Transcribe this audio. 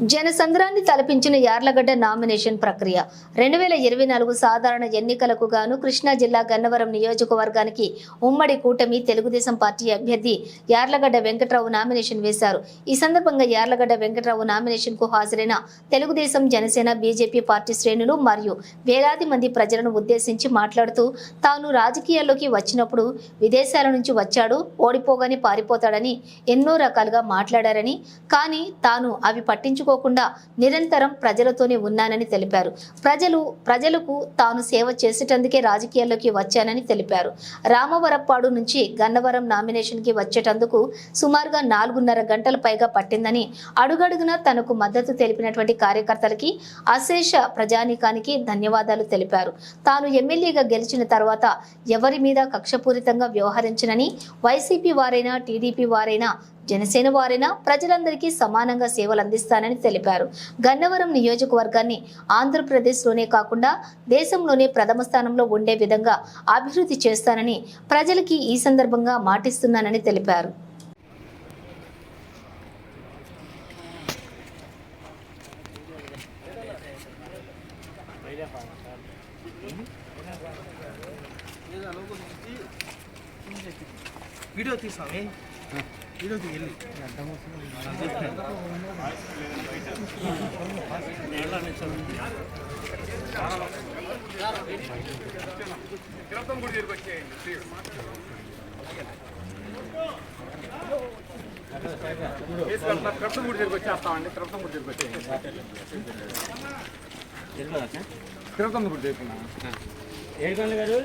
జనసంద్రాన్ని తలపించిన Yarlagadda nomination ప్రక్రియ 2024 సాధారణ ఎన్నికలకు గాను కృష్ణా జిల్లా గన్నవరం నియోజకవర్గానికి ఉమ్మడి కూటమి తెలుగుదేశం పార్టీ అభ్యర్థి యార్లగడ్డ వెంకట్రావు నామినేషన్ వేశారు. ఈ సందర్భంగా యార్లగడ్డ వెంకట్రావు నామినేషన్ కు హాజరైన తెలుగుదేశం, జనసేన, బీజేపీ పార్టీ శ్రేణులు మరియు వేలాది మంది ప్రజలను ఉద్దేశించి మాట్లాడుతూ తాను రాజకీయాల్లోకి వచ్చినప్పుడు విదేశాల నుంచి వచ్చాడు, ఓడిపోగానే పారిపోతాడని ఎన్నో రకాలుగా మాట్లాడారని, కానీ తాను అవి పట్టించుకోకుండా నిరంతరం ప్రజలతోనే ఉన్నానని తెలిపారు. ప్రజలకు తాను సేవ చేసేటందుకే రాజకీయాల్లోకి వచ్చానని తెలిపారు. రామవరప్పాడు నుంచి గన్నవరం నామినేషన్ కి వచ్చేటందుకు సుమారుగా 4.5 గంటల పైగా పట్టిందని, అడుగడుగునా తనకు మద్దతు తెలిపినటువంటి కార్యకర్తలకి, అశేష ప్రజానీకానికి ధన్యవాదాలు తెలిపారు. తాను ఎమ్మెల్యేగా గెలిచిన తర్వాత ఎవరి మీద కక్షపూరితంగా వ్యవహరించనని, వైసీపీ వారైనా, టీడీపీ వారైనా, జనసేన వారైనా ప్రజలందరికీ సమానంగా సేవలు అందిస్తానని తెలిపారు. గన్నవరం నియోజకవర్గాన్ని ఆంధ్రప్రదేశ్లోనే కాకుండా దేశంలోనే ప్రథమ స్థానంలో ఉండే విధంగా అభివృద్ధి చేస్తానని ప్రజలకి ఈ సందర్భంగా మాటిస్తున్నానని తెలిపారు. వీడియో తీసామే ఈరోజు వెళ్ళి క్రప్తం గుడి దగ్గరికి వచ్చేస్తామండి. క్రప్తం గుడి దగ్గరికి వచ్చేయండి. క్రప్తం గుడి దగ్గర 7 గంటల గారు